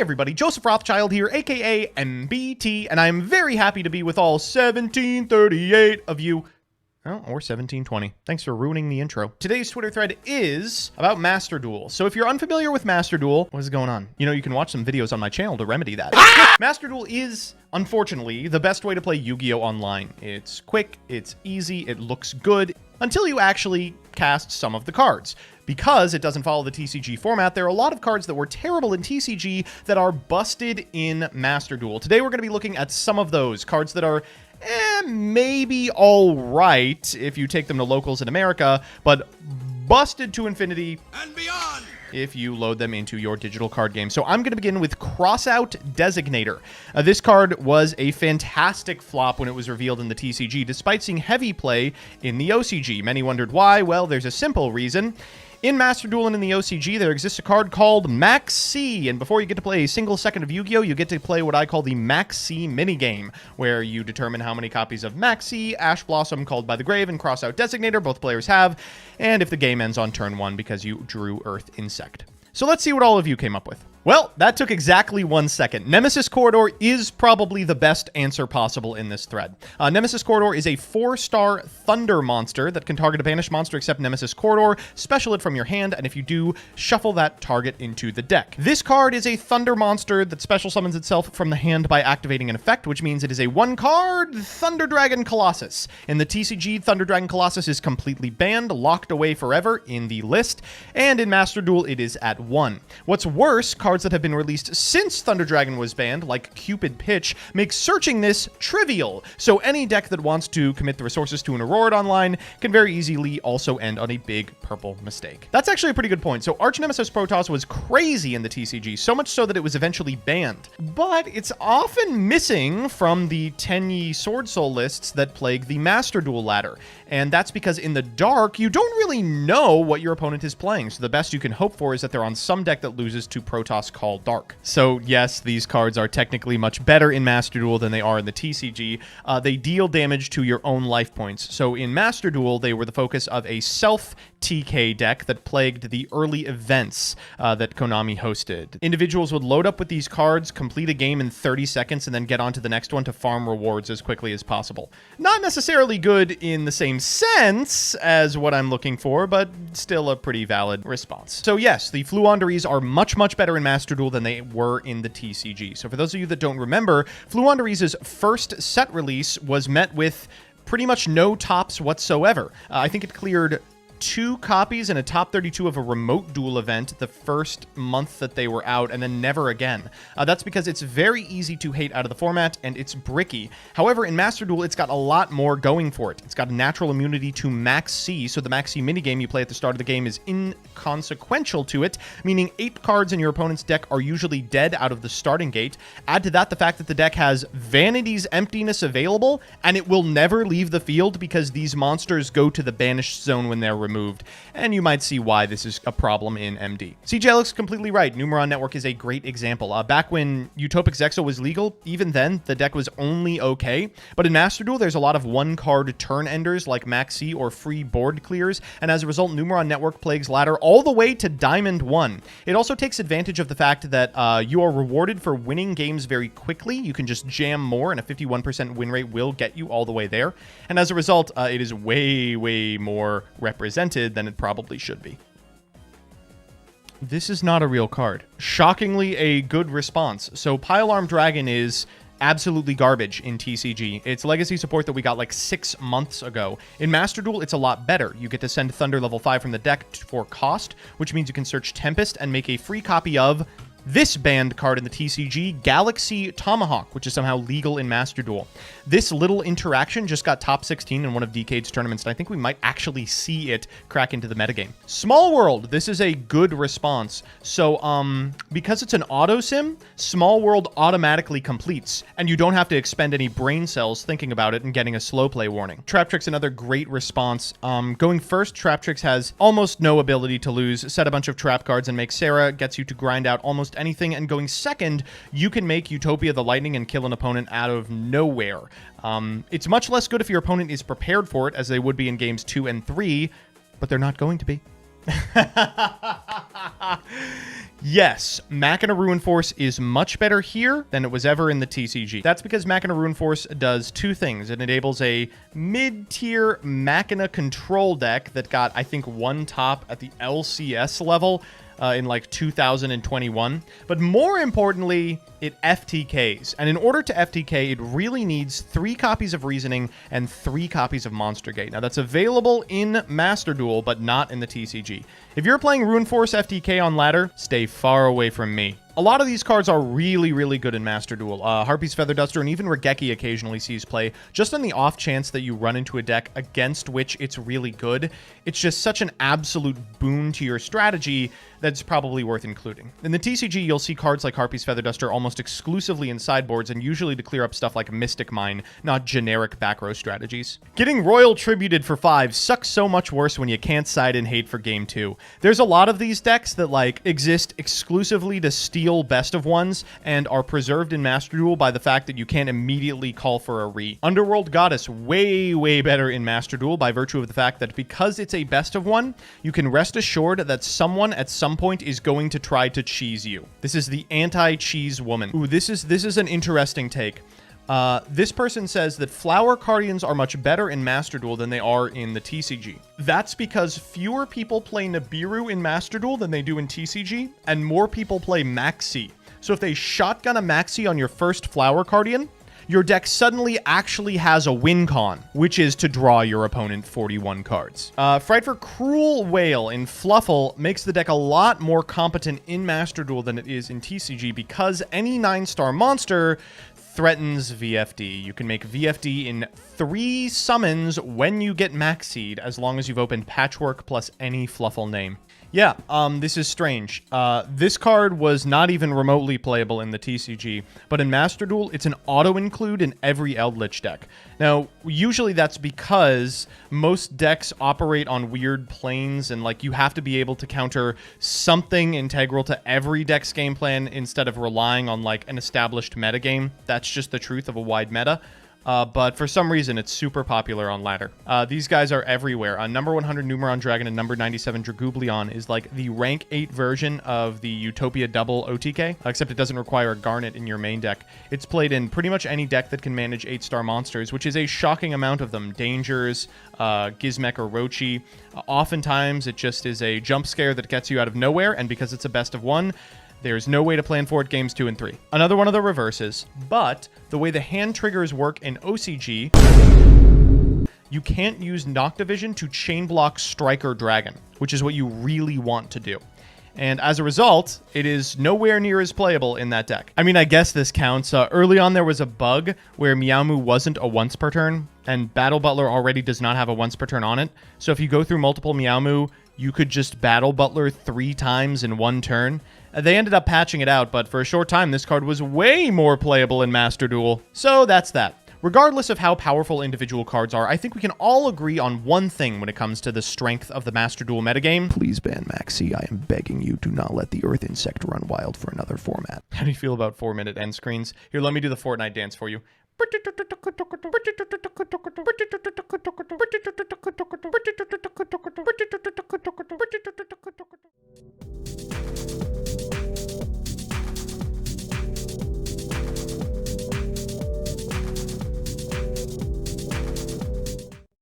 Hey everybody, Joseph Rothschild here, aka MBT, and I'm very happy to be with all 1738 of you. Oh, or 1720. Thanks for ruining the intro. Today's Twitter thread is about Master Duel. So if you're unfamiliar with Master Duel, what is going on? You know, you can watch some videos on my channel to remedy that. Master Duel is, unfortunately, the best way to play Yu-Gi-Oh! Online. It's quick, it's easy, it looks good, until you actually cast some of the cards. Because it doesn't follow the TCG format, there are a lot of cards that were terrible in TCG that are busted in Master Duel. Today we're going to be looking at some of those cards that are maybe all right if you take them to locals in America, but busted to infinity and beyond if you load them into your digital card game. So I'm going to begin with Crossout Designator. This card was a fantastic flop when it was revealed in the TCG, despite seeing heavy play in the OCG. Many wondered why. Well, there's a simple reason. In Master Duel and in the OCG, there exists a card called Max C, and before you get to play a single second of Yu-Gi-Oh!, you get to play what I call the Max C minigame, where you determine how many copies of Max C, Ash Blossom, Called by the Grave, and Crossout Designator both players have, and if the game ends on turn 1 because you drew Earth Insect. So let's see what all of you came up with. Well, that took exactly 1 second. Nemeses Corridor is probably the best answer possible in this thread. Nemeses Corridor is a 4-star thunder monster that can target a banished monster except Nemeses Corridor, special it from your hand, and if you do, shuffle that target into the deck. This card is a thunder monster that special summons itself from the hand by activating an effect, which means it is a 1-card Thunder Dragon Colossus. In the TCG, Thunder Dragon Colossus is completely banned, locked away forever in the list, and in Master Duel, it is at 1. What's worse, cards that have been released since Thunder Dragon was banned, like Cupid Pitch, make searching this trivial. So any deck that wants to commit the resources to an Aurora Online can very easily also end on a big purple mistake. That's actually a pretty good point. So Archnemesis Protos was crazy in the TCG, so much so that it was eventually banned. But it's often missing from the Tenyi Sword Soul lists that plague the Master Duel ladder. And that's because in the dark, you don't really know what your opponent is playing. So the best you can hope for is that they're on some deck that loses to Protoss called Dark. So yes, these cards are technically much better in Master Duel than they are in the TCG. They deal damage to your own life points. So in Master Duel, they were the focus of a self-TK deck that plagued the early events that Konami hosted. Individuals would load up with these cards, complete a game in 30 seconds, and then get on to the next one to farm rewards as quickly as possible. Not necessarily good in the same sense as what I'm looking for, but still a pretty valid response. So yes, the Floowandereeze are much better in Master Duel than they were in the TCG. So for those of you that don't remember, Floowandereeze's first set release was met with pretty much no tops whatsoever. I think it cleared 2 copies in a top 32 of a remote duel event the first month that they were out, and then never again. That's because it's very easy to hate out of the format, and it's bricky. However, in Master Duel, it's got a lot more going for it. It's got a natural immunity to Max C, so the Max C minigame you play at the start of the game is inconsequential to it, meaning 8 cards in your opponent's deck are usually dead out of the starting gate. Add to that the fact that the deck has Vanity's Emptiness available, and it will never leave the field because these monsters go to the banished zone when they're removed, and you might see why this is a problem in MD. CJ looks completely right. Numeron Network is a great example. Back when Utopic Zexo was legal, even then, the deck was only okay, but in Master Duel, there's a lot of 1-card turn enders like Max C or free board clears, and as a result, Numeron Network plagues ladder all the way to Diamond 1. It also takes advantage of the fact that you are rewarded for winning games very quickly. You can just jam more, and a 51% win rate will get you all the way there, and as a result, it is way more represented than it probably should be. This is not a real card. Shockingly, a good response. So Pilearm Dragon is absolutely garbage in TCG. It's legacy support that we got like 6 months ago. In Master Duel, it's a lot better. You get to send Thunder level 5 from the deck for cost, which means you can search Tempest and make a free copy of this banned card in the TCG, Galaxy Tomahawk, which is somehow legal in Master Duel. This little interaction just got top 16 in one of DK's tournaments, and I think we might actually see it crack into the metagame. Small World, this is a good response. So, because it's an auto sim, Small World automatically completes, and you don't have to expend any brain cells thinking about it and getting a slow play warning. Traptrix, another great response. Going first, Traptrix has almost no ability to lose. Set a bunch of trap cards and make Sera, gets you to grind out almost anything, and going second, you can make Utopia the Lightning and kill an opponent out of nowhere. It's much less good if your opponent is prepared for it, as they would be in games 2 and 3, but they're not going to be. Yes, Machina Ruinforce is much better here than it was ever in the TCG. That's because Machina Ruinforce does two things. It enables a mid-tier Machina control deck that got, I think, one top at the LCS level in like 2021. But more importantly, it FTKs. And in order to FTK, it really needs 3 copies of Reasoning and 3 copies of Monster Gate. Now, that's available in Master Duel, but not in the TCG. If you're playing Ruinforce FTK on ladder, stay far away from me. A lot of these cards are really, really good in Master Duel. Harpy's Feather Duster and even Regeki occasionally sees play, just on the off chance that you run into a deck against which it's really good. It's just such an absolute boon to your strategy that's probably worth including. In the TCG, you'll see cards like Harpy's Feather Duster almost exclusively in sideboards and usually to clear up stuff like Mystic Mine, not generic back row strategies. Getting Royal Tributed for 5 sucks so much worse when you can't side in hate for game 2. There's a lot of these decks that like exist exclusively to steal best of ones and are preserved in Master Duel by the fact that you can't immediately call for a re. Underworld Goddess, way, way better in Master Duel by virtue of the fact that because it's a best of one, you can rest assured that someone at some point is going to try to cheese you. This is the anti-cheese woman. Ooh, this is an interesting take. This person says that Flower Cardians are much better in Master Duel than they are in the TCG. That's because fewer people play Nibiru in Master Duel than they do in TCG, and more people play Maxi. So if they shotgun a Maxi on your first Flower Cardian, your deck suddenly actually has a win con, which is to draw your opponent 41 cards. Frightful Cruel Whale in Fluffle makes the deck a lot more competent in Master Duel than it is in TCG because any 9-star monster threatens VFD. You can make VFD in 3 summons when you get Maxied, as long as you've opened Patchwork plus any Fluffle name. Yeah, this is strange. This card was not even remotely playable in the TCG, but in Master Duel, it's an auto-include in every Eldritch deck. Now, usually that's because most decks operate on weird planes, and like you have to be able to counter something integral to every deck's game plan instead of relying on like an established metagame. That's just the truth of a wide meta. But for some reason, it's super popular on ladder. These guys are everywhere. Number 100 Numeron Dragon and number 97 Dragooblion is like the rank 8 version of the Utopia double OTK, except it doesn't require a Garnet in your main deck. It's played in pretty much any deck that can manage 8-star monsters, which is a shocking amount of them. Dangers, Gizmek or Rochi. Oftentimes, it just is a jump scare that gets you out of nowhere, and because it's a best of one, there's no way to plan for it games 2 and 3. Another one of the reverses, but the way the hand triggers work in OCG, you can't use Noctivision to chain block Striker Dragon, which is what you really want to do. And as a result, it is nowhere near as playable in that deck. I mean, I guess this counts. Early on, there was a bug where Meowmoo wasn't a once per turn, and Battle Butler already does not have a once per turn on it. So if you go through multiple Meowmoo, you could just Battle Butler 3 times in one turn. They ended up patching it out, but for a short time, this card was way more playable in Master Duel. So that's that. Regardless of how powerful individual cards are, I think we can all agree on one thing when it comes to the strength of the Master Duel metagame. Please ban Maxi. I am begging you, do not let the Earth Insect run wild for another format. How do you feel about 4-minute end screens? Here, let me do the Fortnite dance for you.